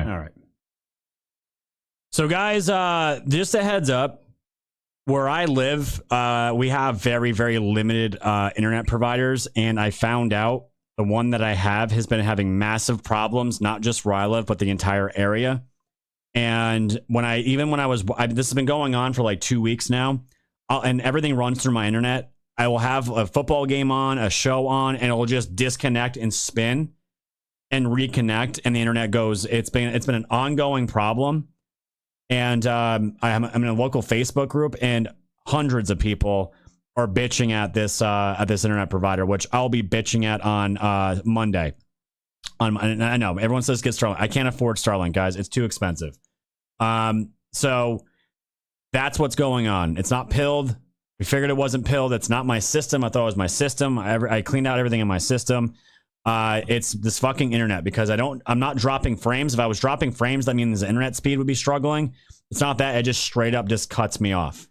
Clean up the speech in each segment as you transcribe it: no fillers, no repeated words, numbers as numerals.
All right. So, guys, just a heads up. Where I live, we have very, very limited internet providers, and I found out the one that I have has been having massive problems, not just where I live, but the entire area. And this has been going on for like 2 weeks now, and everything runs through my internet. I will have a football game on, a show on, and it will just disconnect and spin and reconnect, and the internet goes. It's been an ongoing problem. And I'm in a local Facebook group, and hundreds of people are bitching at this internet provider, which I'll be bitching at on Monday. And I know everyone says get Starlink. I can't afford Starlink, guys. It's too expensive. So that's what's going on. It's not pilled. We figured it wasn't pilled. It's not my system. I thought it was my system. I cleaned out everything in my system. It's this fucking internet, because I'm not dropping frames. If I was dropping frames, that means the internet speed would be struggling. It's not that. It just straight up just cuts me off.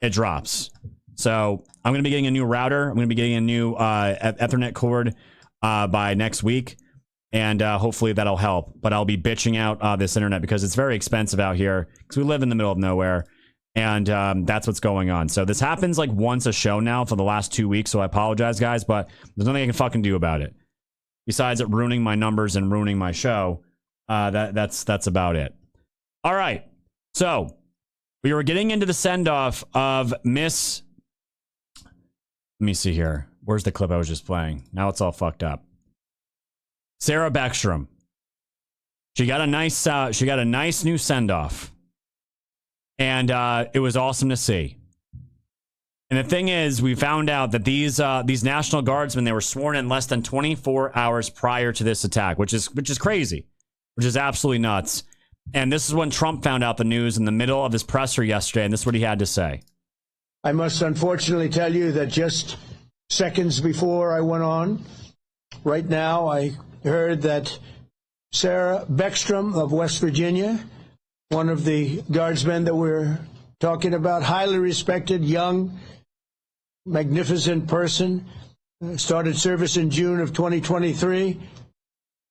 It drops. So I'm going to be getting a new router. I'm going to be getting a new Ethernet cord by next week. And hopefully that'll help. But I'll be bitching out this internet because it's very expensive out here, because we live in the middle of nowhere. And that's what's going on. So this happens like once a show now for the last 2 weeks. So I apologize, guys, but there's nothing I can fucking do about it. Besides it ruining my numbers and ruining my show, that's about it. All right. So we were getting into the send-off of Miss... Let me see here. Where's the clip I was just playing? Now it's all fucked up. Sarah Beckram. She got a nice new send-off. And it was awesome to see. And the thing is, we found out that these National Guardsmen, they were sworn in less than 24 hours prior to this attack, which is crazy, which is absolutely nuts. And this is when Trump found out the news in the middle of his presser yesterday, and this is what he had to say. I must unfortunately tell you that just seconds before I went on, right now, I heard that Sarah Beckstrom of West Virginia, one of the guardsmen that we're talking about, highly respected, young, magnificent person, started service in June of 2023,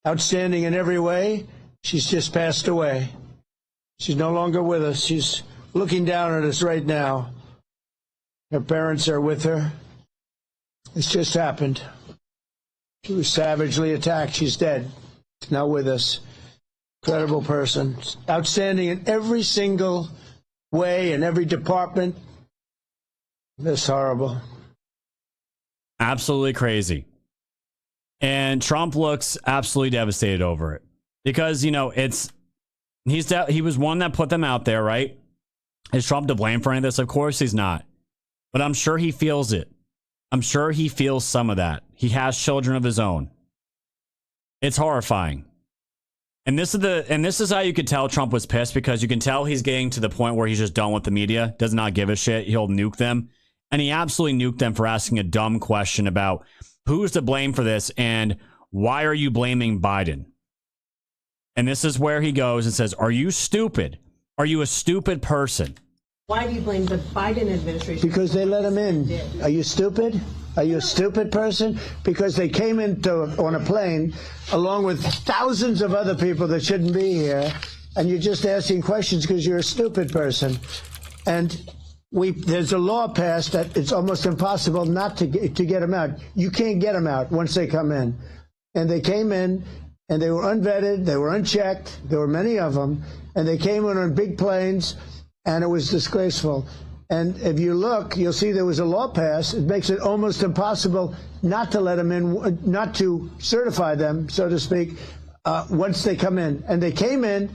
outstanding in every way. She's just passed away. She's no longer with us. She's looking down at us right now. Her parents are with her. It's just happened. She was savagely attacked. She's dead. She's not with us. Incredible person. Outstanding in every single way, in every department. That's horrible. Absolutely crazy. And Trump looks absolutely devastated over it. Because, you know, he was one that put them out there, right? Is Trump to blame for any of this? Of course he's not. But I'm sure he feels it. I'm sure he feels some of that. He has children of his own. It's horrifying. And this is how you could tell Trump was pissed, because you can tell he's getting to the point where he's just done with the media, does not give a shit. He'll nuke them. And he absolutely nuked them for asking a dumb question about who's to blame for this and why are you blaming Biden? And this is where he goes and says, are you stupid? Are you a stupid person? Why do you blame the Biden administration? Because they let him in. Are you stupid? Are you a stupid person? Because they came on a plane along with thousands of other people that shouldn't be here, and you're just asking questions because you're a stupid person. And there's a law passed that it's almost impossible not to get them out. You can't get them out once they come in. And they came in, and they were unvetted, they were unchecked, there were many of them, and they came in on big planes, and it was disgraceful. And if you look, you'll see there was a law passed. It makes it almost impossible not to let them in, not to certify them, so to speak, once they come in. And they came in,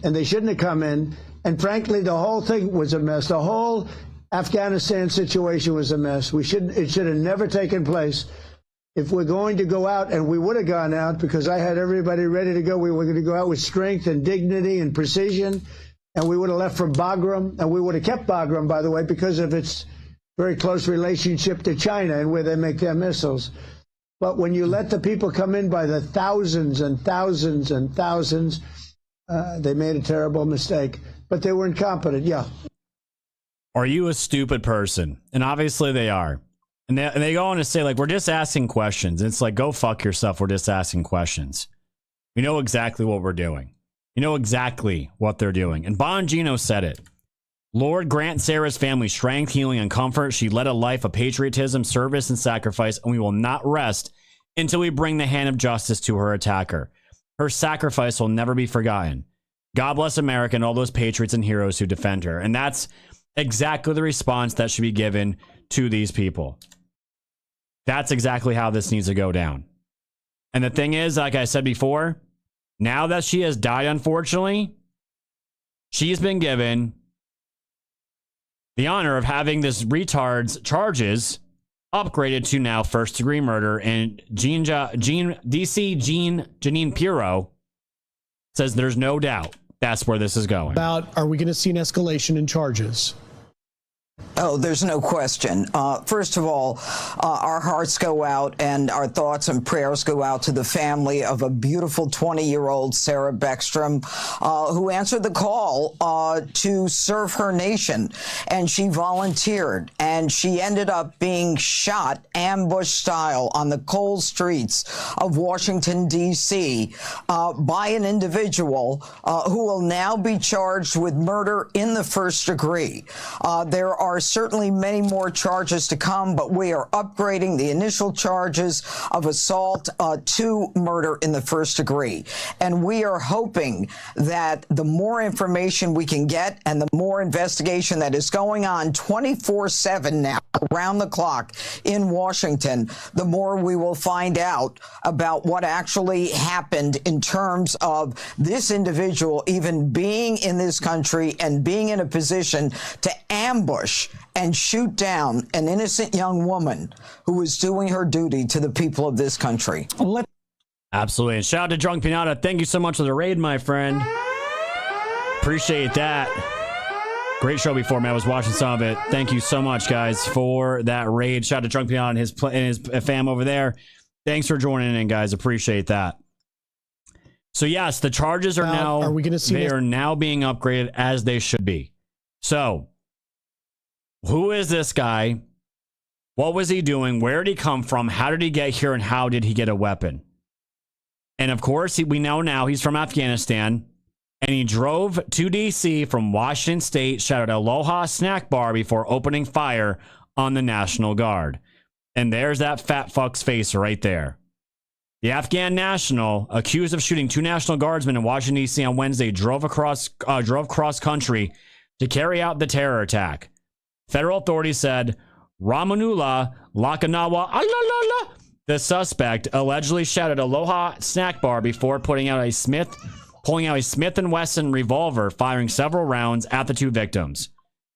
and they shouldn't have come in. And frankly, the whole thing was a mess. The whole Afghanistan situation was a mess. It should have never taken place. If we're going to go out, and we would have gone out because I had everybody ready to go. We were going to go out with strength and dignity and precision. And we would have left for Bagram, and we would have kept Bagram, by the way, because of its very close relationship to China and where they make their missiles. But when you let the people come in by the thousands and thousands and thousands, they made a terrible mistake. But they were incompetent, yeah. Are you a stupid person? And obviously they are. And they go on to say, like, we're just asking questions. And it's like, go fuck yourself. We're just asking questions. We know exactly what we're doing. You know exactly what they're doing. And Bongino said it. Lord grant Sarah's family strength, healing, and comfort. She led a life of patriotism, service, and sacrifice, and we will not rest until we bring the hand of justice to her attacker. Her sacrifice will never be forgotten. God bless America and all those patriots and heroes who defend her. And that's exactly the response that should be given to these people. That's exactly how this needs to go down. And the thing is, like I said before, now that she has died, unfortunately, she's been given the honor of having this retard's charges upgraded to now first-degree murder. And Janine Pirro says there's no doubt that's where this is going. Are we going to see an escalation in charges? Oh, there's no question. First of all, our hearts go out and our thoughts and prayers go out to the family of a beautiful 20-year-old Sarah Beckstrom, who answered the call to serve her nation. And she volunteered, and she ended up being shot ambush style on the cold streets of Washington, D.C. By an individual who will now be charged with murder in the first degree. There are certainly many more charges to come, but we are upgrading the initial charges of assault to murder in the first degree. And we are hoping that the more information we can get and the more investigation that is going on 24/7 now, around the clock in Washington, the more we will find out about what actually happened in terms of this individual even being in this country and being in a position to ambush and shoot down an innocent young woman who was doing her duty to the people of this country. Absolutely. And shout out to Drunk Pinata. Thank you so much for the raid, my friend. Appreciate that. Great show before, man. I was watching some of it. Thank you so much, guys, for that raid. Shout out to Drunk Pinata and his fam over there. Thanks for joining in, guys. Appreciate that. So, yes, the charges are now, they are now being upgraded as they should be. So, who is this guy? What was he doing? Where did he come from? How did he get here? And how did he get a weapon? And of course, we know now he's from Afghanistan. And he drove to D.C. from Washington State, shouted Aloha Snack Bar before opening fire on the National Guard. And there's that fat fuck's face right there. The Afghan national, accused of shooting 2 National Guardsmen in Washington, D.C. on Wednesday, drove cross country to carry out the terror attack. Federal authorities said Ramanullah Lakanawa, the suspect, allegedly shouted Aloha Snack Bar before pulling out a Smith & Wesson revolver, firing several rounds at the 2 victims.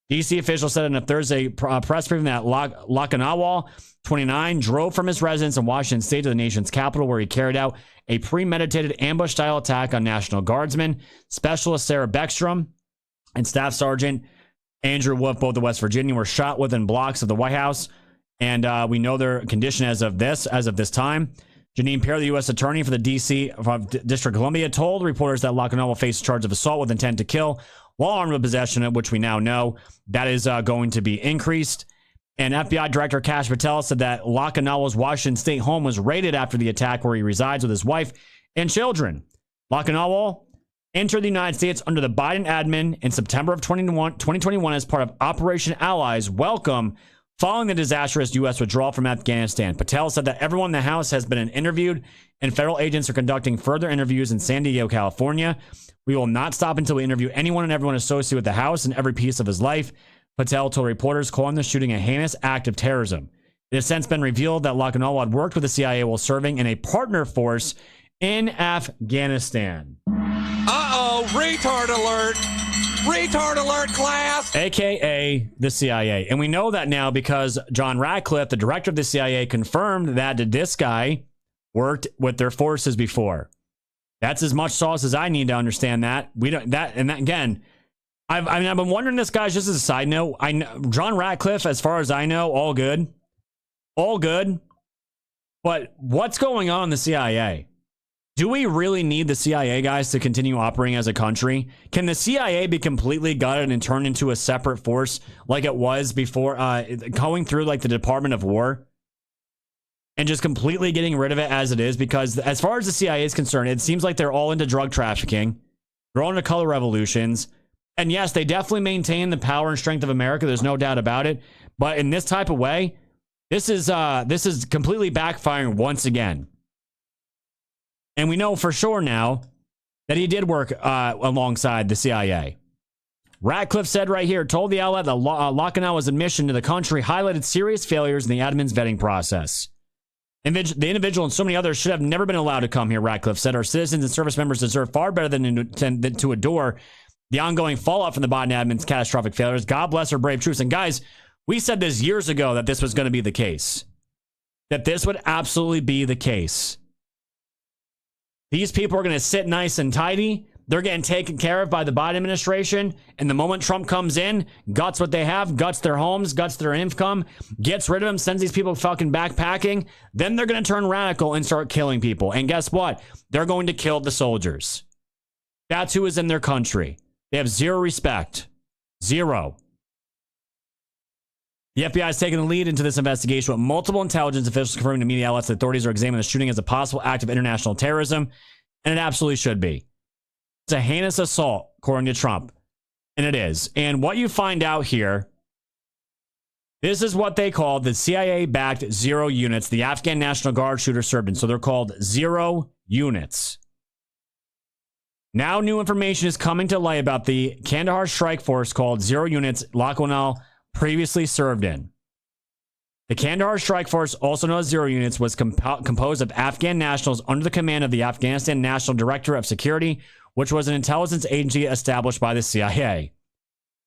D.C. officials said in a Thursday press briefing that Lakanawa, 29, drove from his residence in Washington State to the nation's capital, where he carried out a premeditated ambush-style attack on National Guardsman, Specialist Sarah Beckstrom, and Staff Sergeant Andrew Wolf, both of West Virginia, were shot within blocks of the White House, and we know their condition as of this time. Janine Pirro, the U.S. attorney for the D.C. District of Columbia, told reporters that Lakanawa faced a charge of assault with intent to kill while armed with possession, of which we now know that is going to be increased. And FBI Director Kash Patel said that Lakanawa's Washington State home was raided after the attack, where he resides with his wife and children. Lakanawa entered the United States under the Biden admin in September of 2021 as part of Operation Allies Welcome, following the disastrous U.S. withdrawal from Afghanistan. Patel said that everyone in the House has been interviewed, and federal agents are conducting further interviews in San Diego, California. We will not stop until we interview anyone and everyone associated with the House and every piece of his life, Patel told reporters, calling the shooting a heinous act of terrorism. It has since been revealed that Lakanawa had worked with the CIA while serving in a partner force in Afghanistan. Uh-oh, retard alert. Retard alert, class. AKA the CIA. And we know that now because John Ratcliffe, the director of the CIA, confirmed that this guy worked with their forces before. That's as much sauce as I need to understand that. We don't again. I've been wondering this, guys, just as a side note. I know John Ratcliffe, as far as I know, all good. But what's going on in the CIA? Do we really need the CIA, guys, to continue operating as a country? Can the CIA be completely gutted and turned into a separate force like it was before, going through like the Department of War? And just completely getting rid of it as it is? Because as far as the CIA is concerned, it seems like they're all into drug trafficking, their own color revolutions. And yes, they definitely maintain the power and strength of America. There's no doubt about it. But in this type of way, this is completely backfiring once again. And we know for sure now that he did work alongside the CIA. Ratcliffe said right here, told the outlet that Lakanau's admission to the country highlighted serious failures in the admin's vetting process. The individual and so many others should have never been allowed to come here, Ratcliffe said. Our citizens and service members deserve far better than to adore the ongoing fallout from the Biden admin's catastrophic failures. God bless our brave troops. And guys, we said this years ago that this was going to be the case. That this would absolutely be the case. These people are going to sit nice and tidy. They're getting taken care of by the Biden administration. And the moment Trump comes in, guts what they have, guts their homes, guts their income, gets rid of them, sends these people fucking backpacking. Then they're going to turn radical and start killing people. And guess what? They're going to kill the soldiers. That's who is in their country. They have zero respect. Zero. The FBI has taken the lead into this investigation with multiple intelligence officials confirming to media outlets that authorities are examining the shooting as a possible act of international terrorism, and it absolutely should be. It's a heinous assault, according to Trump, and it is. And what you find out here, this is what they call the CIA-backed zero units the Afghan National Guard shooter served in. So they're called zero units. Now new information is coming to light about the Kandahar strike force called zero units Lakanau previously served in. The Kandahar Strike Force, also known as Zero Units, was composed of Afghan nationals under the command of the Afghanistan National Director of Security, which was an intelligence agency established by the CIA.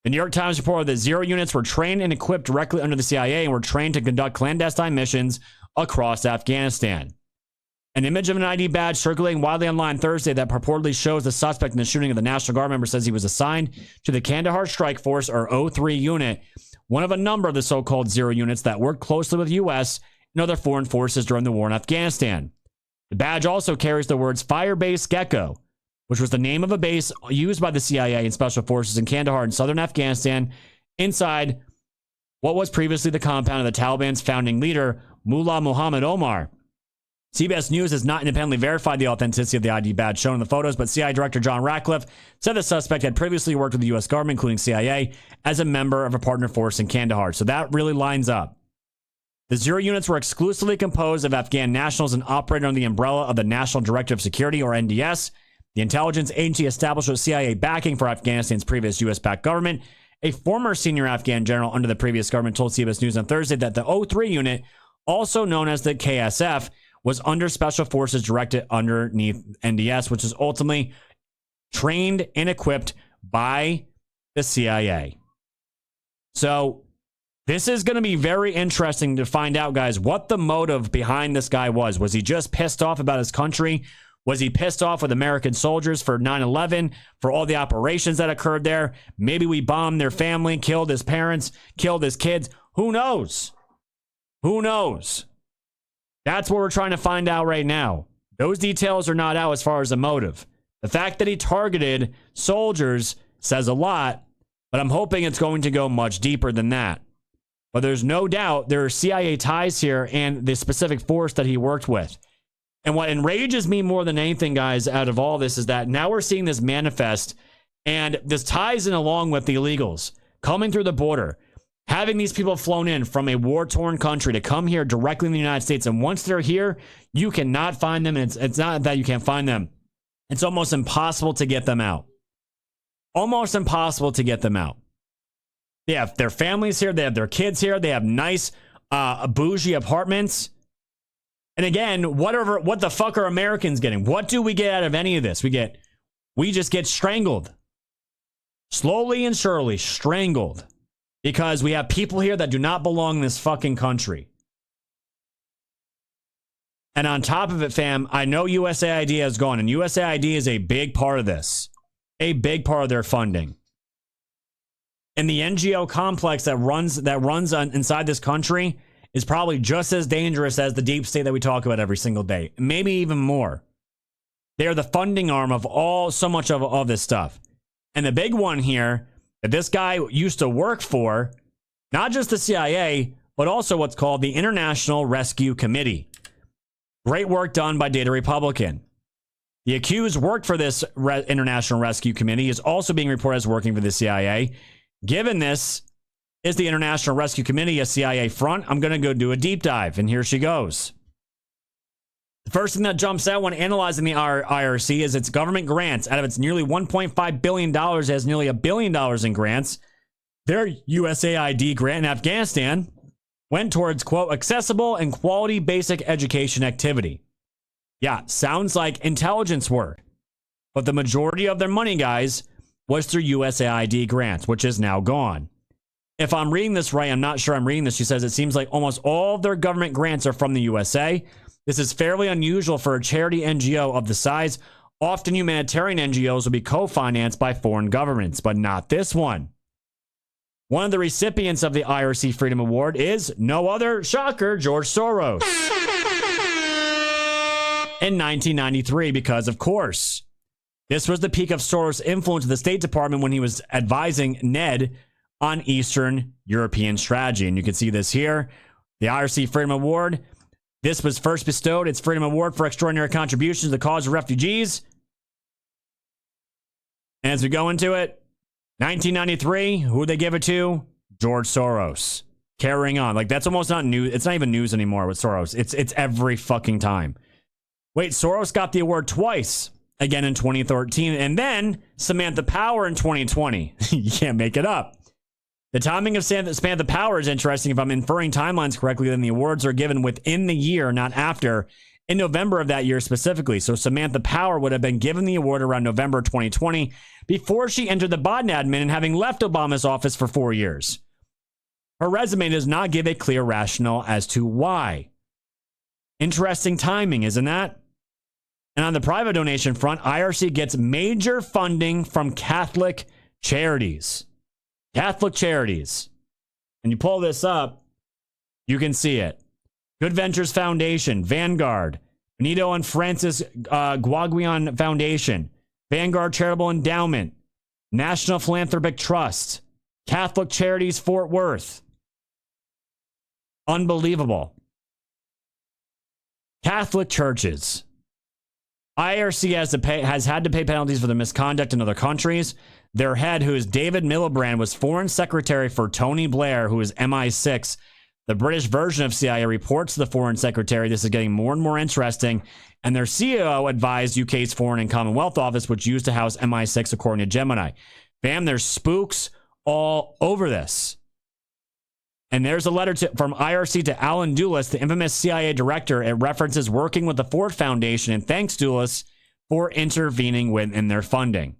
The New York Times reported that Zero Units were trained and equipped directly under the CIA and were trained to conduct clandestine missions across Afghanistan. An image of an ID badge circulating widely online Thursday that purportedly shows the suspect in the shooting of the National Guard member says he was assigned to the Kandahar Strike Force, or O3 unit, one of a number of the so-called zero units that worked closely with U.S. and other foreign forces during the war in Afghanistan. The badge also carries the words Firebase Gecko, which was the name of a base used by the CIA and special forces in Kandahar in southern Afghanistan, inside what was previously the compound of the Taliban's founding leader, Mullah Muhammad Omar. CBS News has not independently verified the authenticity of the ID badge shown in the photos, but CIA Director John Ratcliffe said the suspect had previously worked with the U.S. government, including CIA, as a member of a partner force in Kandahar. So that really lines up. The zero units were exclusively composed of Afghan nationals and operated under the umbrella of the National Director of Security, or NDS, the intelligence agency established with CIA backing for Afghanistan's previous U.S.-backed government. A former senior Afghan general under the previous government told CBS News on Thursday that the O3 unit, also known as the KSF, was under special forces directed underneath NDS, which is ultimately trained and equipped by the CIA. So this is going to be very interesting to find out, guys, what the motive behind this guy was. Was he just pissed off about his country? Was he pissed off with American soldiers for 9/11, for all the operations that occurred there? Maybe we bombed their family, killed his parents, killed his kids. Who knows? Who knows? That's what we're trying to find out right now. Those details are not out as far as the motive. The fact that he targeted soldiers says a lot, but I'm hoping it's going to go much deeper than that. But there's no doubt there are CIA ties here and the specific force that he worked with. And what enrages me more than anything, guys, out of all this is that now we're seeing this manifest, and this ties in along with the illegals coming through the border, having these people flown in from a war-torn country to come here directly in the United States. And once they're here, you cannot find them. And it's not that you can't find them. It's almost impossible to get them out. Almost impossible to get them out. They have their families here. They have their kids here. They have nice, bougie apartments. And again, what the fuck are Americans getting? What do we get out of any of this? We just get strangled. Slowly and surely strangled. Because we have people here that do not belong in this fucking country. And on top of it, fam, I know USAID has gone, and USAID is a big part of this. A big part of their funding. And the NGO complex that runs inside this country is probably just as dangerous as the deep state that we talk about every single day. Maybe even more. They are the funding arm of so much of this stuff. And the big one here that this guy used to work for, not just the CIA, but also what's called the International Rescue Committee. Great work done by Data Republican. The accused worked for this International Rescue Committee, is also being reported as working for the CIA. Given this, is the International Rescue Committee a CIA front? I'm going to go do a deep dive, and here she goes. The first thing that jumps out when analyzing the IRC is its government grants. Out of its nearly $1.5 billion, it has nearly $1 billion in grants. Their USAID grant in Afghanistan went towards, quote, accessible and quality basic education activity. Yeah, sounds like intelligence work. But the majority of their money, guys, was through USAID grants, which is now gone. If I'm reading this right, I'm not sure I'm reading this. She says it seems like almost all of their government grants are from the USA. This is fairly unusual for a charity NGO of the size. Often humanitarian NGOs will be co-financed by foreign governments, but not this one. One of the recipients of the IRC Freedom Award is no other, shocker, George Soros. In 1993, because of course, this was the peak of Soros' influence in the State Department when he was advising Ned on Eastern European strategy. And you can see this here. The IRC Freedom Award. This was first bestowed, its Freedom Award for extraordinary contributions to the cause of refugees. And as we go into it, 1993, who they give it to? George Soros. Carrying on. Like, that's almost not news. It's not even news anymore with Soros. It's every fucking time. Wait, Soros got the award twice. Again in 2013. And then Samantha Power in 2020. You can't make it up. The timing of Samantha Power is interesting. If I'm inferring timelines correctly, then the awards are given within the year, not after, in November of that year specifically. So Samantha Power would have been given the award around November 2020 before she entered the Biden admin and having left Obama's office for 4 years. Her resume does not give a clear rationale as to why. Interesting timing, isn't that? And on the private donation front, IRC gets major funding from Catholic charities. Catholic charities. And you pull this up, you can see it. Good Ventures Foundation, Vanguard, Benito and Francis Guaguian Foundation, Vanguard Charitable Endowment, National Philanthropic Trust, Catholic Charities Fort Worth. Unbelievable. Catholic churches. IRC has had to pay penalties for their misconduct in other countries. Their head, who is David Miliband, was foreign secretary for Tony Blair, who is MI6. The British version of CIA reports to the foreign secretary. This is getting more and more interesting. And their CEO advised UK's Foreign and Commonwealth Office, which used to house MI6, according to Gemini. Bam, there's spooks all over this. And there's a letter from IRC to Alan Dulles, the infamous CIA director. It references working with the Ford Foundation and thanks Dulles for intervening in their funding.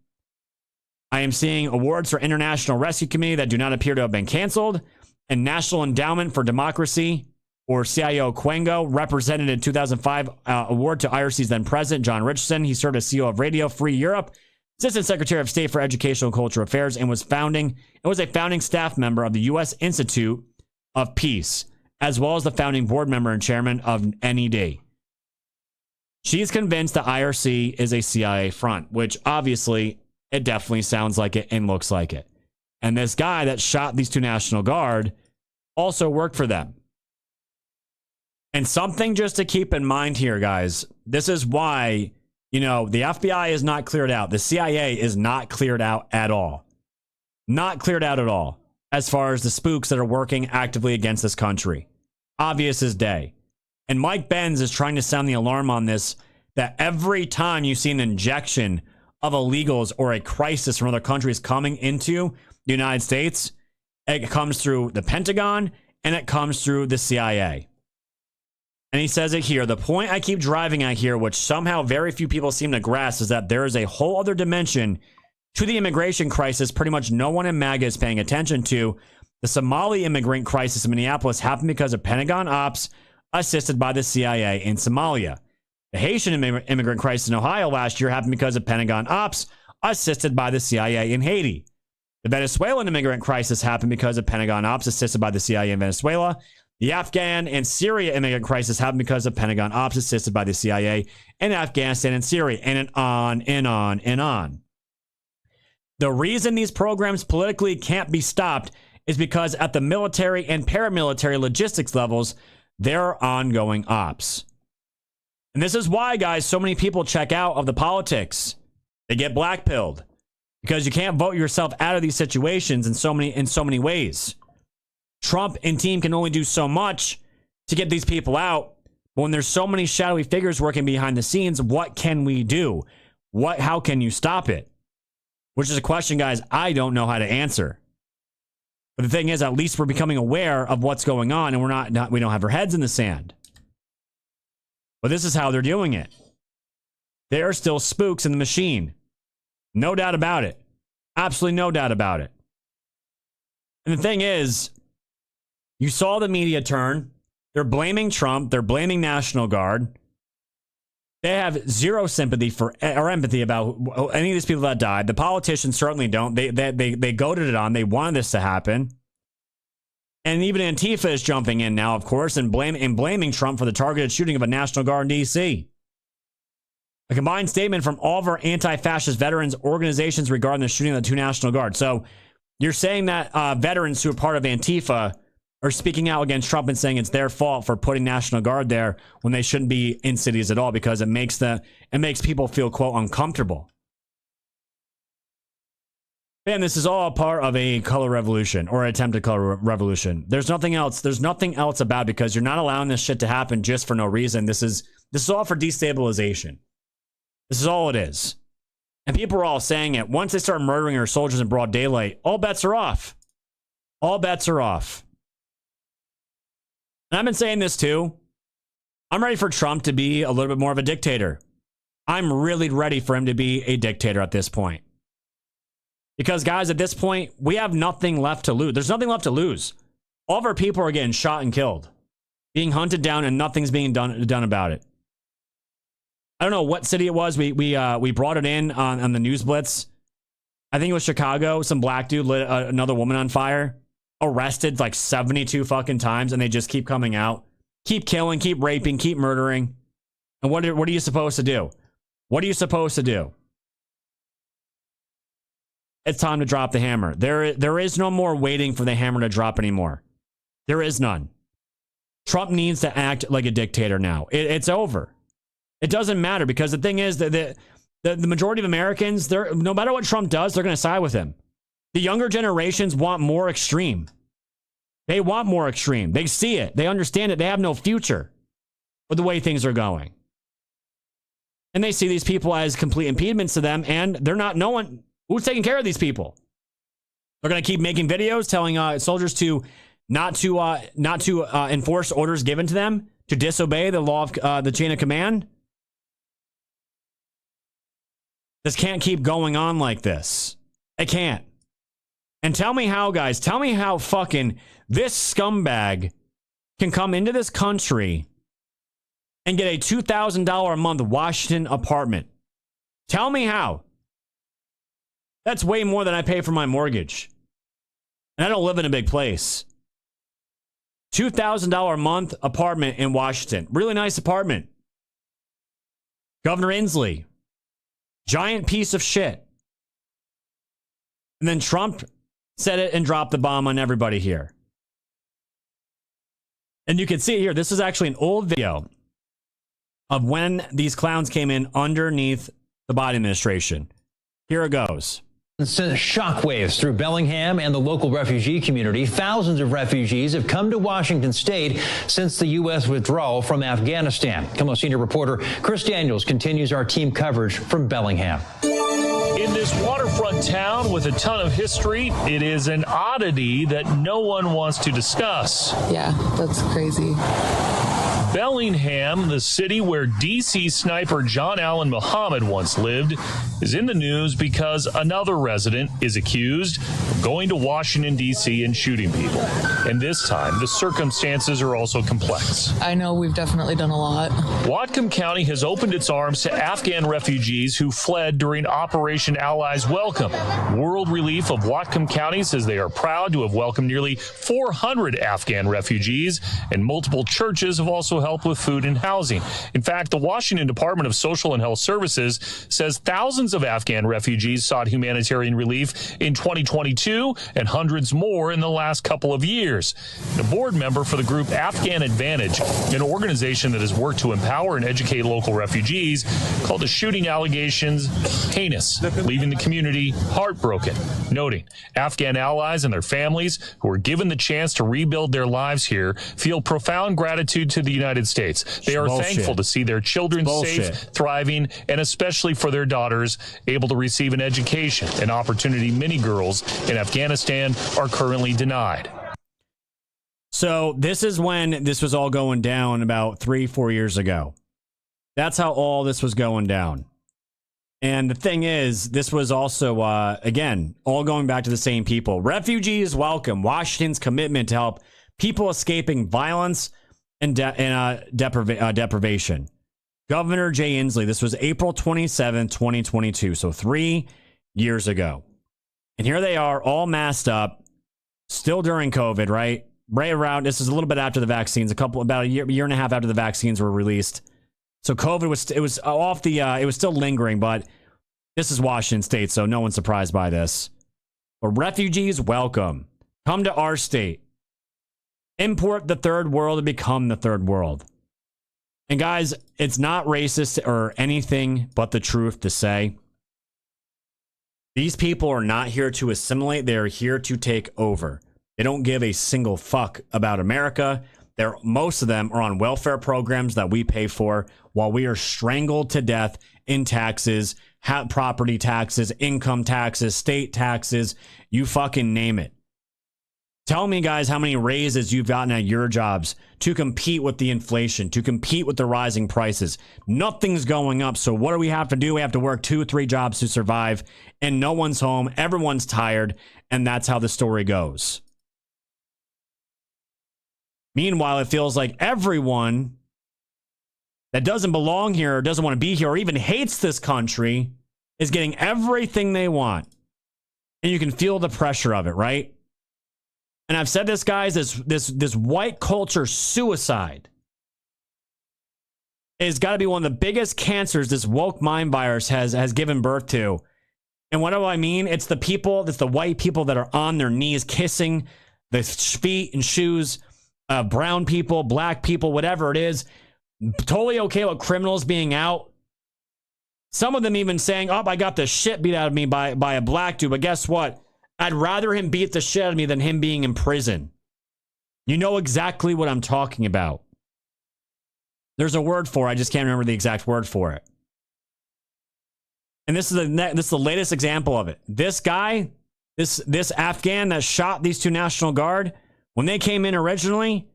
I am seeing awards for International Rescue Committee that do not appear to have been canceled, and National Endowment for Democracy, or CIO Quengo, represented in 2005 award to IRC's then president, John Richardson. He served as CEO of Radio Free Europe, Assistant Secretary of State for Educational and Cultural Affairs, and was a founding staff member of the U.S. Institute of Peace, as well as the founding board member and chairman of NED. She's convinced the IRC is a CIA front, which obviously it definitely sounds like it and looks like it. And this guy that shot these two National Guard also worked for them. And something just to keep in mind here, guys, this is why, the FBI is not cleared out. The CIA is not cleared out at all. Not cleared out at all, as far as the spooks that are working actively against this country. Obvious as day. And Mike Benz is trying to sound the alarm on this, that every time you see an injection of illegals or a crisis from other countries coming into the United States, it comes through the Pentagon and it comes through the CIA. And he says it here. The point I keep driving at here, which somehow very few people seem to grasp, is that there is a whole other dimension to the immigration crisis pretty much no one in MAGA is paying attention to. The Somali immigrant crisis in Minneapolis happened because of Pentagon ops assisted by the CIA in Somalia. The Haitian immigrant crisis in Ohio last year happened because of Pentagon ops assisted by the CIA in Haiti. The Venezuelan immigrant crisis happened because of Pentagon ops assisted by the CIA in Venezuela. The Afghan and Syria immigrant crisis happened because of Pentagon ops assisted by the CIA in Afghanistan and Syria, and on and on and on. The reason these programs politically can't be stopped is because at the military and paramilitary logistics levels, there are ongoing ops. And this is why, guys, so many people check out of the politics. They get blackpilled because you can't vote yourself out of these situations in so many ways. Trump and team can only do so much to get these people out. But when there's so many shadowy figures working behind the scenes, what can we do? How can you stop it? Which is a question, guys, I don't know how to answer. But the thing is, at least we're becoming aware of what's going on, and we don't have our heads in the sand. But this is how they're doing it. There are still spooks in the machine. No doubt about it. Absolutely no doubt about it. And the thing is, you saw the media turn. They're blaming Trump. They're blaming National Guard. They have zero sympathy for or empathy about any of these people that died. The politicians certainly don't. They goaded it on. They wanted this to happen. And even Antifa is jumping in now, of course, and blaming Trump for the targeted shooting of a National Guard in D.C. A combined statement from all of our anti-fascist veterans organizations regarding the shooting of the 2 National Guard. So you're saying that veterans who are part of Antifa are speaking out against Trump and saying it's their fault for putting National Guard there when they shouldn't be in cities at all because it makes people feel, quote, uncomfortable. And this is all part of a color revolution or attempted color revolution. There's nothing else. There's nothing else about it because you're not allowing this shit to happen just for no reason. This is all for destabilization. This is all it is. And people are all saying it. Once they start murdering our soldiers in broad daylight, all bets are off. All bets are off. And I've been saying this too. I'm ready for Trump to be a little bit more of a dictator. I'm really ready for him to be a dictator at this point. Because, guys, at this point, we have nothing left to lose. There's nothing left to lose. All of our people are getting shot and killed, being hunted down, and nothing's being done about it. I don't know what city it was. We brought it in on the news blitz. I think it was Chicago. Some black dude lit another woman on fire. Arrested like 72 fucking times, and they just keep coming out. Keep killing, keep raping, keep murdering. And what are you supposed to do? What are you supposed to do? It's time to drop the hammer. There is no more waiting for the hammer to drop anymore. There is none. Trump needs to act like a dictator now. It's over. It doesn't matter because the thing is that the majority of Americans, no matter what Trump does, they're going to side with him. The younger generations want more extreme. They want more extreme. They see it. They understand it. They have no future with the way things are going. And they see these people as complete impediments to them, and they're not knowing who's taking care of these people. They're going to keep making videos telling soldiers to not to enforce orders given to them, to disobey the law of the chain of command. This can't keep going on like this. It can't. And tell me how, guys, tell me how fucking this scumbag can come into this country and get a $2,000 a month Washington apartment. Tell me how. That's way more than I pay for my mortgage. And I don't live in a big place. $2,000 a month apartment in Washington. Really nice apartment. Governor Inslee. Giant piece of shit. And then Trump said it and dropped the bomb on everybody here. And you can see it here. This is actually an old video of when these clowns came in underneath the Biden administration. Here it goes. Sent shockwaves through Bellingham and the local refugee community. Thousands of refugees have come to Washington state since the U.S. withdrawal from Afghanistan. KOMO senior reporter Chris Daniels continues our team coverage from Bellingham. In this waterfront town with a ton of history, it is an oddity that no one wants to discuss. Yeah, that's crazy. Bellingham, the city where D.C. sniper John Allen Muhammad once lived, is in the news because another resident is accused of going to Washington, D.C. and shooting people. And this time, the circumstances are also complex. I know we've definitely done a lot. Whatcom County has opened its arms to Afghan refugees who fled during Operation Allies Welcome. World Relief of Whatcom County says they are proud to have welcomed nearly 400 Afghan refugees, and multiple churches have also also help with food and housing. In fact, the Washington Department of Social and Health Services says thousands of Afghan refugees sought humanitarian relief in 2022 and hundreds more in the last couple of years. The board member for the group Afghan Advantage, an organization that has worked to empower and educate local refugees, called the shooting allegations heinous, leaving the community heartbroken, noting Afghan allies and their families who were given the chance to rebuild their lives here feel profound gratitude to the United States. They are thankful to see their children safe, thriving, and especially for their daughters able to receive an education, an opportunity many girls in Afghanistan are currently denied. So this is when this was all going down about 3-4 years ago. That's how all this was going down. And the thing is, this was also, again, all going back to the same people. Refugees welcome. Washington's commitment to help people escaping violence and deprivation. Governor Jay Inslee, this was April 27, 2022, so 3 years ago. And here they are, all masked up, still during COVID, right? Right around, this is a little bit after the vaccines, about a year and a half after the vaccines were released. So COVID was still lingering, but this is Washington State, so no one's surprised by this. But refugees, welcome. Come to our state. Import the third world and become the third world. And guys, it's not racist or anything but the truth to say. These people are not here to assimilate. They're here to take over. They don't give a single fuck about America. Most of them are on welfare programs that we pay for while we are strangled to death in taxes, property taxes, income taxes, state taxes, you fucking name it. Tell me, guys, how many raises you've gotten at your jobs to compete with the inflation, to compete with the rising prices. Nothing's going up, so what do we have to do? We have to work 2-3 jobs to survive, and no one's home, everyone's tired, and that's how the story goes. Meanwhile, it feels like everyone that doesn't belong here or doesn't want to be here or even hates this country is getting everything they want. And you can feel the pressure of it, right? And I've said this, guys, this white culture suicide has got to be one of the biggest cancers this woke mind virus has given birth to. And what do I mean? It's the white people that are on their knees kissing the feet and shoes of brown people, black people, whatever it is. Totally okay with criminals being out. Some of them even saying, oh, I got the shit beat out of me by a black dude. But guess what? I'd rather him beat the shit out of me than him being in prison. You know exactly what I'm talking about. There's a word for it. I just can't remember the exact word for it. And this is the latest example of it. This guy, this Afghan that shot these 2 National Guard, when they came in originally,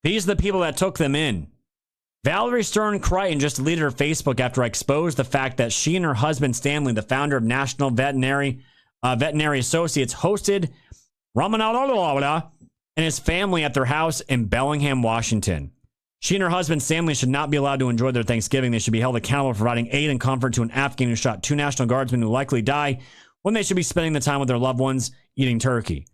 these are the people that took them in. Valerie Stern Crichton just deleted her Facebook after I exposed the fact that she and her husband Stanley, the founder of National Veterinary Associates, hosted Ramanalala and his family at their house in Bellingham, Washington. She and her husband Stanley should not be allowed to enjoy their Thanksgiving. They should be held accountable for providing aid and comfort to an Afghan who shot 2 National Guardsmen who likely die when they should be spending the time with their loved ones eating turkey.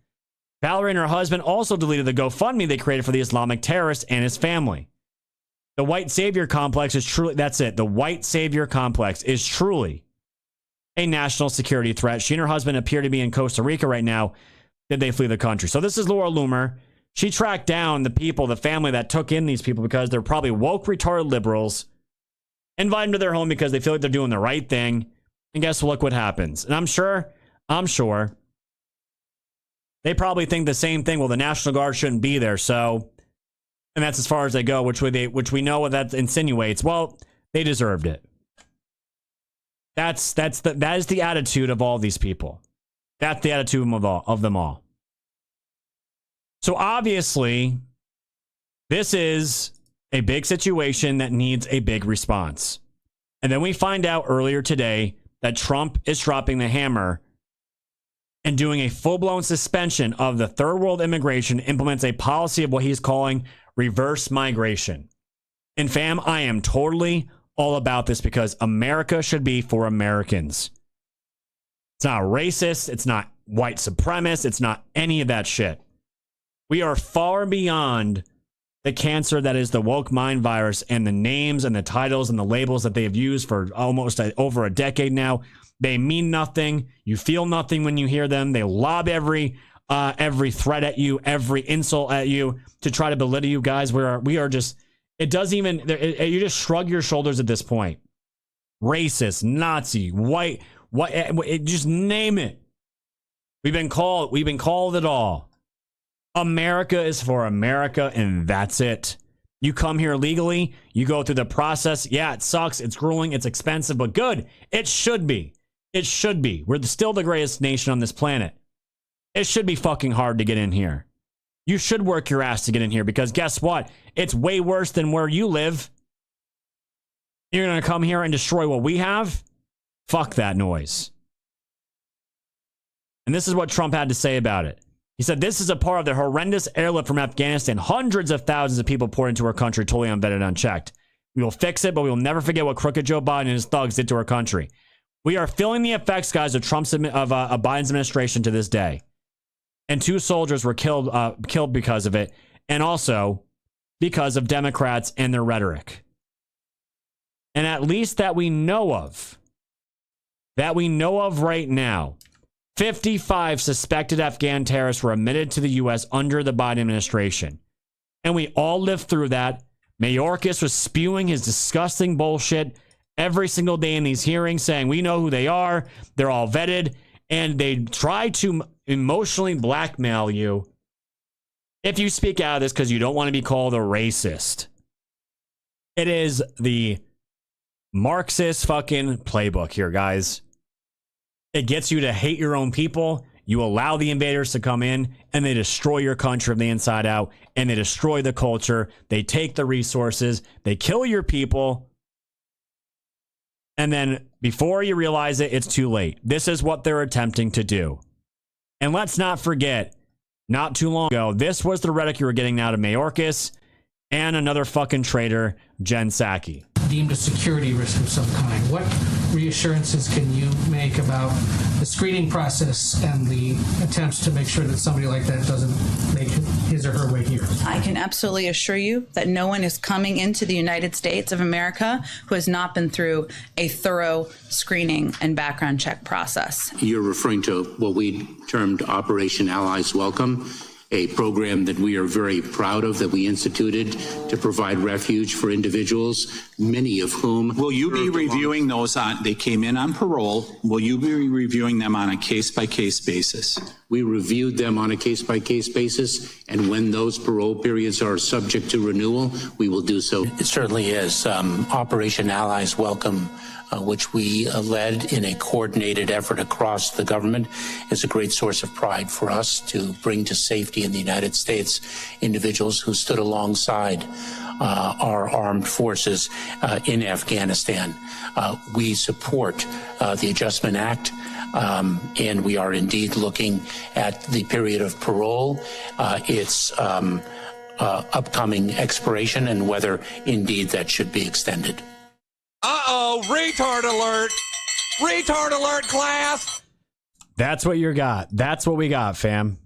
Valerie and her husband also deleted the GoFundMe they created for the Islamic terrorist and his family. The white savior complex is truly, that's it. The white savior complex is truly a national security threat. She and her husband appear to be in Costa Rica right now. Did they flee the country? So this is Laura Loomer. She tracked down the people, the family that took in these people because they're probably woke, retarded liberals, invite them to their home because they feel like they're doing the right thing. And guess what? Look what happens. And I'm sure they probably think the same thing. Well, the National Guard shouldn't be there. So, and that's as far as they go, which we know what that insinuates. Well, they deserved it. That is the attitude of all these people. That's the attitude of them all. So obviously, this is a big situation that needs a big response. And then we find out earlier today that Trump is dropping the hammer and doing a full-blown suspension of the third world immigration, implements a policy of what he's calling reverse migration. And fam, I am totally all about this because America should be for Americans. It's not racist. It's not white supremacist. It's not any of that shit. We are far beyond the cancer that is the woke mind virus, and the names and the titles and the labels that they have used for almost over a decade now. They mean nothing. You feel nothing when you hear them. They lob every threat at you, every insult at you to try to belittle you guys. We are just, it doesn't even, you just shrug your shoulders at this point. Racist, Nazi, white, just name it. We've been called it all. America is for America, and that's it. You come here legally, you go through the process. Yeah, it sucks, it's grueling, it's expensive, but good. It should be. It should be. We're still the greatest nation on this planet. It should be fucking hard to get in here. You should work your ass to get in here, because guess what? It's way worse than where you live. You're going to come here and destroy what we have? Fuck that noise. And this is what Trump had to say about it. He said, this is a part of the horrendous airlift from Afghanistan. Hundreds of thousands of people poured into our country, totally unvetted, unchecked. We will fix it, but we will never forget what crooked Joe Biden and his thugs did to our country. We are feeling the effects, guys, of Biden's administration to this day. And 2 soldiers were killed because of it, and also because of Democrats and their rhetoric. And at least that we know of right now, 55 suspected Afghan terrorists were admitted to the U.S. under the Biden administration. And we all lived through that. Mayorkas was spewing his disgusting bullshit every single day in these hearings, saying, we know who they are, they're all vetted, and they try to emotionally blackmail you if you speak out of this because you don't want to be called a racist. It is the Marxist fucking playbook here, guys. It gets you to hate your own people. You allow the invaders to come in, and they destroy your country from the inside out, and they destroy the culture. They take the resources. They kill your people. And then before you realize it, it's too late. This is what they're attempting to do. And let's not forget, not too long ago, this was the rhetoric you were getting out of Mayorkas and another fucking traitor, Jen Psaki. Deemed a security risk of some kind. What reassurances can you make about the screening process and the attempts to make sure that somebody like that doesn't make his or her way here? I can absolutely assure you that no one is coming into the United States of America who has not been through a thorough screening and background check process. You're referring to what we termed Operation Allies Welcome, a program that we are very proud of, that we instituted to provide refuge for individuals, many of whom... Will you be reviewing those they came in on parole? Will you be reviewing them on a case-by-case basis? We reviewed them on a case-by-case basis, and when those parole periods are subject to renewal, we will do so. It certainly is. Operation Allies Welcome, which we led in a coordinated effort across the government, is a great source of pride for us to bring to safety in the United States individuals who stood alongside our armed forces in Afghanistan. We support the Adjustment Act, and we are indeed looking at the period of parole, its upcoming expiration, and whether indeed that should be extended. Uh-oh, retard alert! Retard alert, class! That's what you got. That's what we got, fam.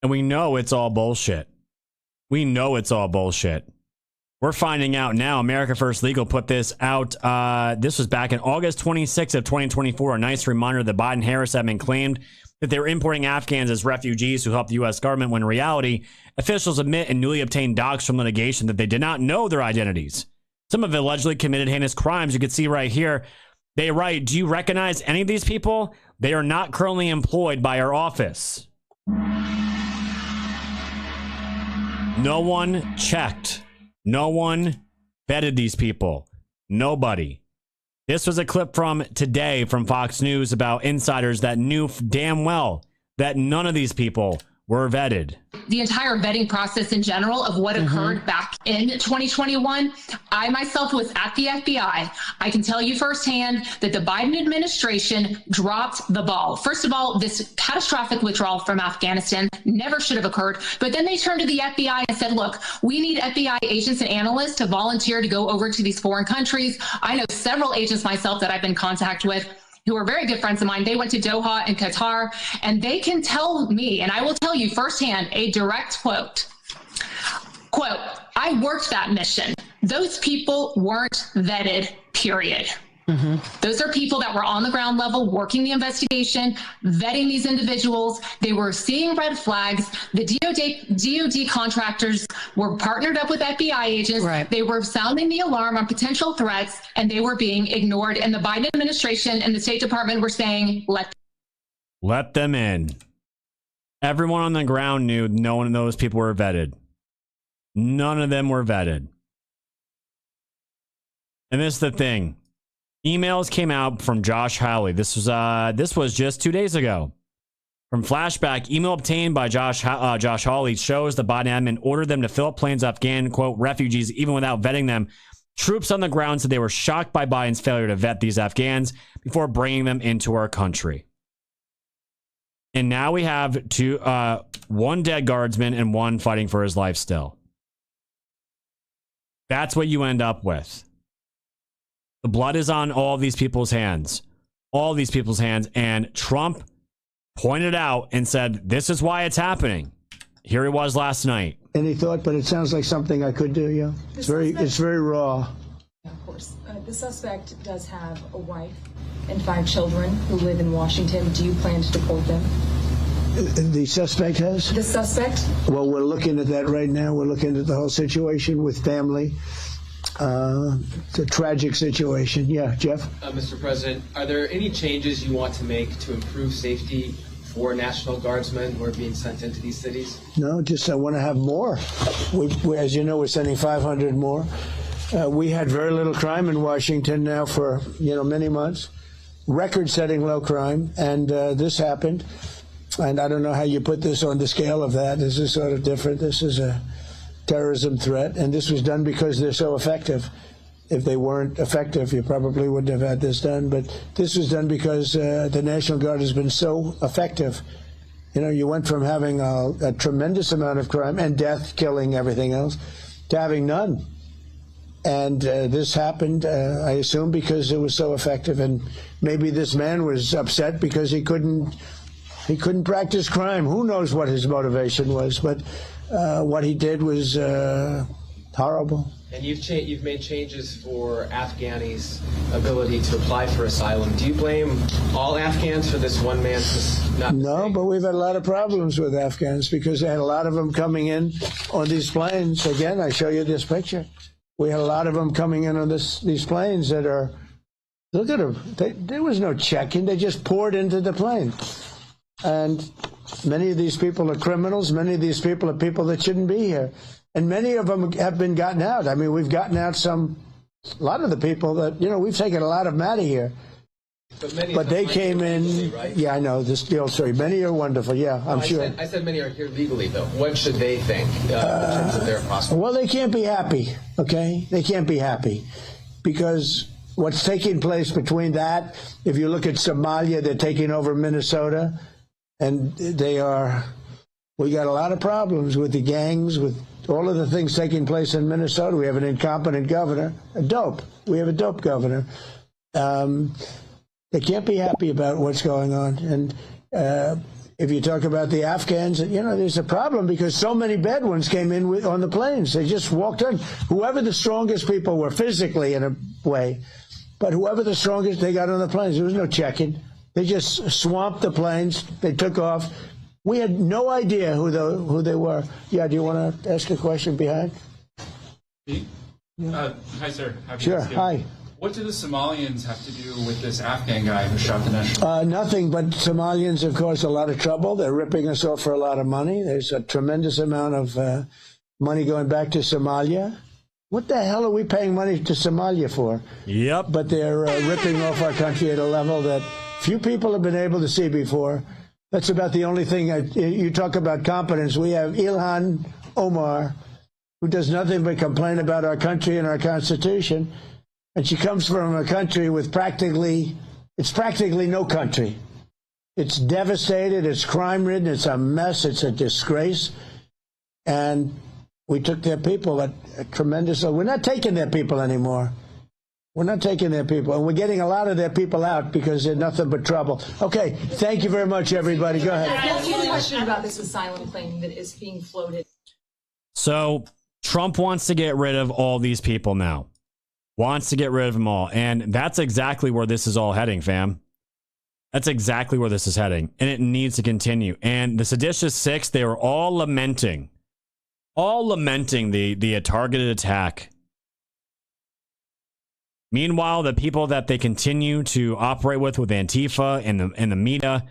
And we know it's all bullshit. We know it's all bullshit. We're finding out now. America First Legal put this out. This was back in August 26th of 2024. A nice reminder that Biden-Harris have been claimed that they were importing Afghans as refugees who helped the U.S. government, when in reality, officials admit in newly obtained docs from litigation that they did not know their identities. Some have allegedly committed heinous crimes. You can see right here. They write, do you recognize any of these people? They are not currently employed by our office. No one checked. No one vetted these people. Nobody. This was a clip from today from Fox News about insiders that knew damn well that none of these people were vetted. The entire vetting process in general of what occurred back in 2021, I myself was at the FBI. I can tell you firsthand that the Biden administration dropped the ball. First of all, this catastrophic withdrawal from Afghanistan never should have occurred. But then they turned to the FBI and said, look, we need FBI agents and analysts to volunteer to go over to these foreign countries. I know several agents myself that I've been in contact with who are very good friends of mine. They went to Doha and Qatar, and they can tell me, and I will tell you firsthand, a direct quote, I worked that mission. Those people weren't vetted, period. Those are people that were on the ground level working the investigation, vetting these individuals. They were seeing red flags. The DOD contractors were partnered up with FBI agents. Right. They were sounding the alarm on potential threats, and they were being ignored. And the Biden administration and the State Department were saying, let them in. Everyone on the ground knew no one of those people were vetted. None of them were vetted. And this is the thing. Emails came out from Josh Hawley. This was just 2 days ago. From Flashback, email obtained by Josh Hawley shows the Biden admin ordered them to fill up planes of Afghan, quote, refugees, even without vetting them. Troops on the ground said they were shocked by Biden's failure to vet these Afghans before bringing them into our country. And now we have one dead guardsman and one fighting for his life still. That's what you end up with. The blood is on all these people's hands. All these people's hands. And Trump pointed out and said, this is why it's happening. Here he was last night. Any thought, but it sounds like something I could do, yeah. It's very raw. Of course. The suspect does have a wife and 5 children who live in Washington. Do you plan to deport them? The suspect has? The suspect? Well, we're looking at that right now. We're looking at the whole situation with family. It's a tragic situation. Yeah, Jeff? Mr. President, are there any changes you want to make to improve safety for National Guardsmen who are being sent into these cities? No, just I want to have more. We, as you know, we're sending 500 more. We had very little crime in Washington now for, many months. Record-setting low crime, and this happened. And I don't know how you put this on the scale of that. This is sort of different. This is a terrorism threat, and this was done because they're so effective. If they weren't effective, you probably wouldn't have had this done. But this was done because the National Guard has been so effective. You went from having a tremendous amount of crime and death, killing, everything else, to having none. And this happened, I assume, because it was so effective. And maybe this man was upset because he couldn't practice crime. Who knows what his motivation was? But what he did was horrible. And you've made changes for Afghanis' ability to apply for asylum. Do you blame all Afghans for this one man? No, but we've had a lot of problems with Afghans because they had a lot of them coming in on these planes. Again, I show you this picture. We had a lot of them coming in on these planes that are, look at them. There was no checking. They just poured into the plane. And many of these people are criminals. Many of these people are people that shouldn't be here. And many of them have been gotten out. I mean, we've gotten out a lot of the people that, we've taken a lot of them out of here. But they came in, legally, right? Yeah, I know, the old story. Many are wonderful, yeah, I'm sure. I said many are here legally, though. What should they think in terms of their prospects? Well, they can't be happy, okay? They can't be happy. Because what's taking place between that, if you look at Somalia, they're taking over Minnesota. And we got a lot of problems with the gangs, with all of the things taking place in Minnesota. We have an incompetent governor, we have a dope governor. They can't be happy about what's going on. And if you talk about the Afghans, there's a problem because so many bad ones came in on the planes. They just walked in. Whoever the strongest people were physically in a way, but whoever the strongest, they got on the planes. There was no checking. They just swamped the planes. They took off. We had no idea who they were. Yeah, do you want to ask a question behind? Hi, sir. Sure. Hi. What do the Somalians have to do with this Afghan guy who shot the national? Nothing, but Somalians have caused a lot of trouble. They're ripping us off for a lot of money. There's a tremendous amount of money going back to Somalia. What the hell are we paying money to Somalia for? Yep. But they're ripping off our country at a level that few people have been able to see before. That's about the only thing. You talk about competence. We have Ilhan Omar, who does nothing but complain about our country and our Constitution. And she comes from a country with practically no country. It's devastated, it's crime-ridden, it's a mess, it's a disgrace. And we took their people at a tremendous... We're not taking their people anymore. We're not taking their people. And we're getting a lot of their people out because they're nothing but trouble. Okay, thank you very much, everybody. Go ahead. I have a question about this asylum claim that is being floated. So Trump wants to get rid of all these people now. Wants to get rid of them all. And that's exactly where this is all heading, fam. That's exactly where this is heading. And it needs to continue. And the seditious six, they were all lamenting the targeted attack. Meanwhile, the people that they continue to operate with Antifa and the media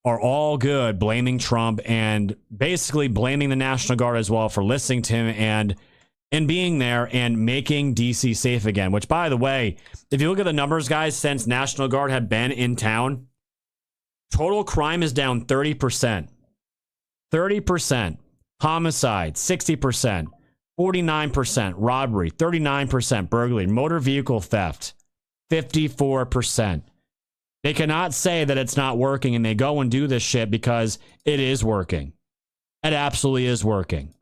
are all good, blaming Trump and basically blaming the National Guard as well for listening to him and being there and making DC safe again. Which, by the way, if you look at the numbers, guys, since National Guard had been in town, total crime is down 30%. 30%. Homicide, 60%. 49%. Robbery, 39%. Burglary. Motor vehicle theft, 54%. They cannot say that it's not working, and they go and do this shit because it is working. It absolutely is working.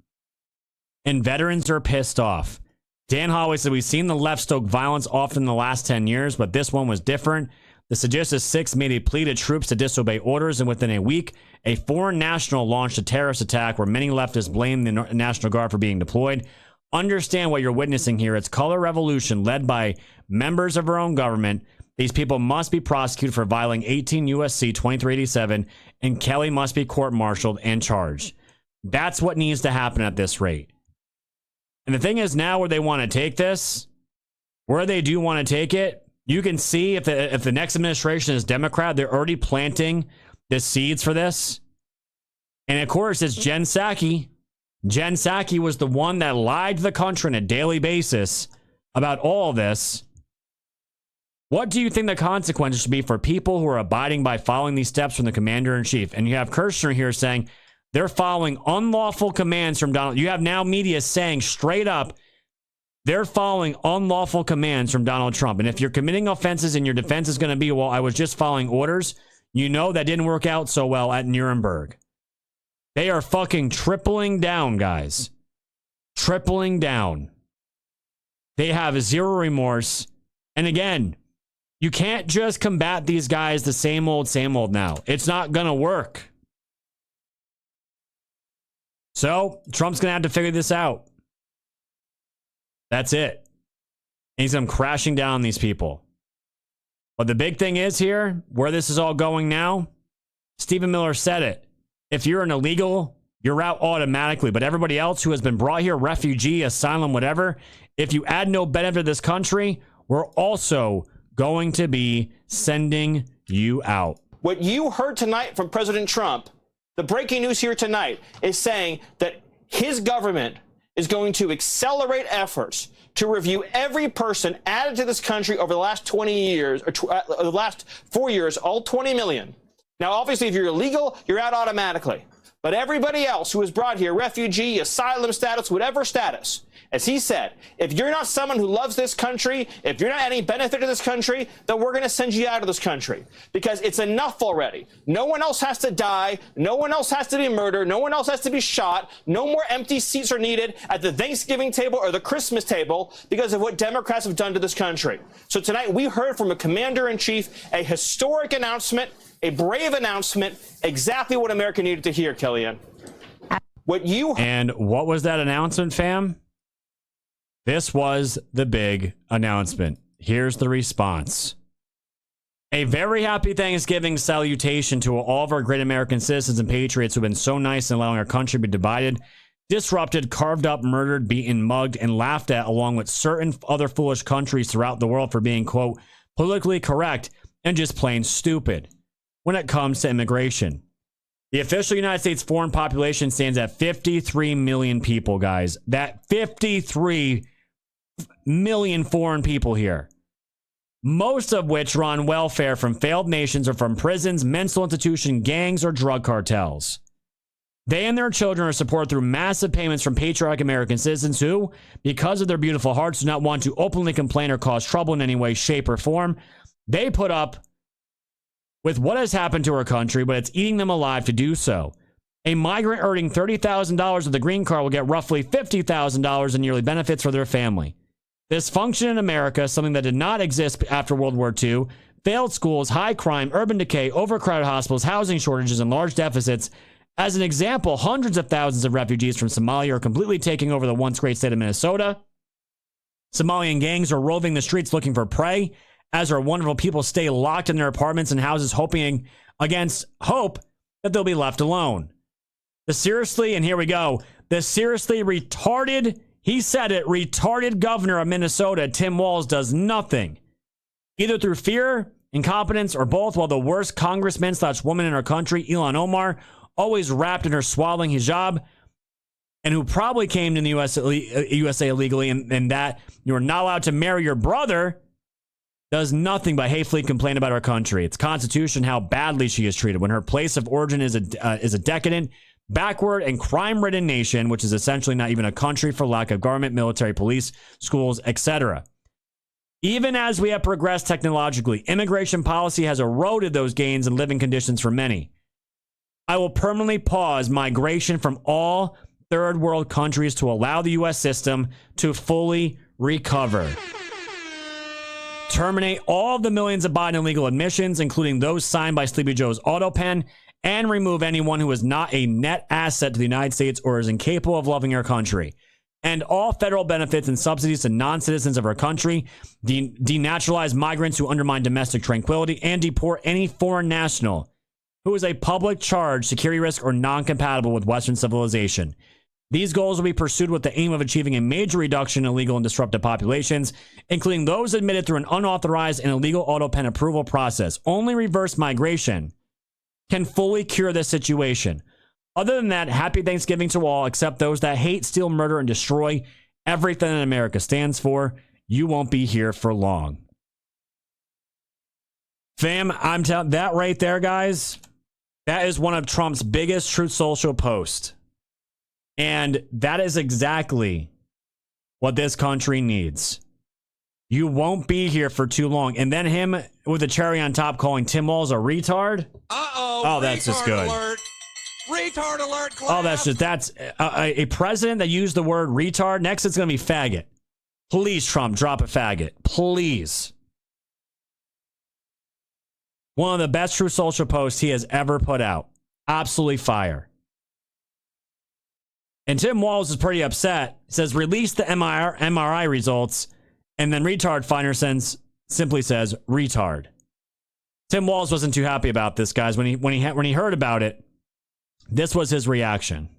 And veterans are pissed off. Dan Holloway said, we've seen the left stoke violence often in the last 10 years, but this one was different. The seditious six made a plea to troops to disobey orders, and within a week, a foreign national launched a terrorist attack where many leftists blamed the National Guard for being deployed. Understand what you're witnessing here. It's color revolution led by members of our own government. These people must be prosecuted for violating 18 U.S.C. 2387, and Kelly must be court-martialed and charged. That's what needs to happen at this rate. And the thing is, now where they want to take this, where they do want to take it, you can see if the next administration is Democrat, they're already planting the seeds for this. And of course, it's Jen Psaki. Jen Psaki was the one that lied to the country on a daily basis about all of this. What do you think the consequences should be for people who are abiding by following these steps from the commander-in-chief? And you have Kirshner here saying they're following unlawful commands from Donald. You have now media saying straight up they're following unlawful commands from Donald Trump. And if you're committing offenses and your defense is going to be, well, I was just following orders, you know that didn't work out so well at Nuremberg. They are fucking tripling down, guys. Tripling down. They have zero remorse. And again, you can't just combat these guys the same old now. It's not going to work. So, Trump's going to have to figure this out. That's it. And he's going to come crashing down on these people. But the big thing is here, where this is all going now, Stephen Miller said it. If you're an illegal, you're out automatically. But everybody else who has been brought here, refugee, asylum, whatever, if you add no benefit to this country, we're also going to be sending you out. What you heard tonight from President Trump, the breaking news here tonight, is saying that his government is going to accelerate efforts to review every person added to this country over the last 20 years, or the last 4 years, all 20 million. Now, obviously, if you're illegal, you're out automatically. But everybody else who is brought here, refugee, asylum status, whatever status, as he said, if you're not someone who loves this country, if you're not any benefit to this country, then we're going to send you out of this country. Because it's enough already. No one else has to die. No one else has to be murdered. No one else has to be shot. No more empty seats are needed at the Thanksgiving table or the Christmas table because of what Democrats have done to this country. So tonight we heard from a commander-in-chief a historic announcement, a brave announcement, exactly what America needed to hear, Kellyanne. And what was that announcement, fam? This was the big announcement. Here's the response. A very happy Thanksgiving salutation to all of our great American citizens and patriots who've been so nice in allowing our country to be divided, disrupted, carved up, murdered, beaten, mugged, and laughed at, along with certain other foolish countries throughout the world for being, quote, politically correct and just plain stupid when it comes to immigration. The official United States foreign population stands at 53 million people, guys. That 53 million foreign people here, most of which are on welfare from failed nations or from prisons, mental institutions, gangs, or drug cartels. They and their children are supported through massive payments from patriotic American citizens who, because of their beautiful hearts, do not want to openly complain or cause trouble in any way, shape, or form. They put up with what has happened to our country, but it's eating them alive to do so. A migrant earning $30,000 with a green card will get roughly $50,000 in yearly benefits for their family. This function in America, something that did not exist after World War II, failed schools, high crime, urban decay, overcrowded hospitals, housing shortages, and large deficits, As an example, hundreds of thousands of refugees from Somalia are completely taking over the once great state of Minnesota. Somalian gangs are roving the streets looking for prey, as our wonderful people stay locked in their apartments and houses, hoping against hope that they'll be left alone. The seriously, and here we go, the seriously retarded, he said it, retarded governor of Minnesota, Tim Walz, does nothing, either through fear, incompetence, or both, while the worst congressman/woman in our country, Ilhan Omar, always wrapped in her swaddling hijab, and who probably came to the USA illegally, and that you are not allowed to marry your brother, does nothing but hatefully complain about our country, its constitution, how badly she is treated, when her place of origin is a decadent, backward, and crime-ridden nation, which is essentially not even a country for lack of government, military, police, schools, etc. Even as we have progressed technologically, immigration policy has eroded those gains and living conditions for many. I will permanently pause migration from all third world countries to allow the U.S. system to fully recover. Terminate all of the millions of Biden illegal admissions, including those signed by Sleepy Joe's auto pen, and remove anyone who is not a net asset to the United States or is incapable of loving our country. And all federal benefits and subsidies to non-citizens of our country, denaturalize migrants who undermine domestic tranquility, and deport any foreign national who is a public charge, security risk, or non-compatible with Western civilization. These goals will be pursued with the aim of achieving a major reduction in illegal and disruptive populations, including those admitted through an unauthorized and illegal auto pen approval process. Only reverse migration can fully cure this situation. Other than that, happy Thanksgiving to all, except those that hate, steal, murder, and destroy everything that America stands for. You won't be here for long. Fam, I'm telling that right there, guys, that is one of Trump's biggest Truth Social posts. And that is exactly what this country needs. You won't be here for too long. And then him with the cherry on top calling Tim Walz a retard. Oh, that's just good. Alert. Retard alert, class. Oh, that's a president that used the word retard. Next, it's going to be faggot. Please, Trump, drop a faggot. Please. One of the best True Social posts he has ever put out. Absolutely fire. And Tim Walz is pretty upset. He says, release the MRI results. And then retard finder simply says, retard. Tim Walz wasn't too happy about this, guys. When he heard about it, this was his reaction.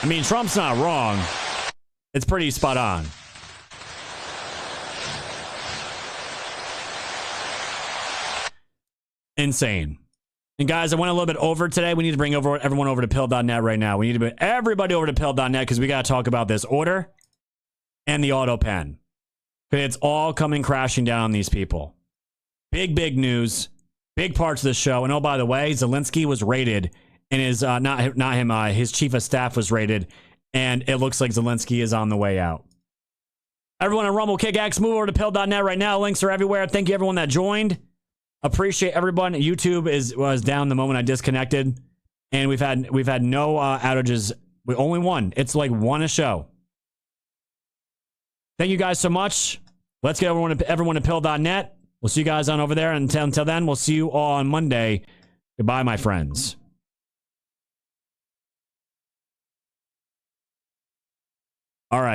I mean, Trump's not wrong. It's pretty spot on. Insane. And guys, I went a little bit over today. We need to bring everyone over to pill.net right now. We need to bring everybody over to pill.net because we got to talk about this order and the auto pen. It's all coming crashing down on these people. Big news. Big parts of the show. And oh, by the way, Zelensky was raided, and his his chief of staff was raided, and it looks like Zelensky is on the way out. Everyone on Rumble, Kick-X, move over to pill.net right now. Links are everywhere. Thank you everyone that joined. Appreciate everyone. YouTube was down the moment I disconnected, and we've had no outages. We only one. It's like one a show. Thank you guys so much. Let's get everyone to pill.net. We'll see you guys on over there. Until then, we'll see you all on Monday. Goodbye, my friends. All right.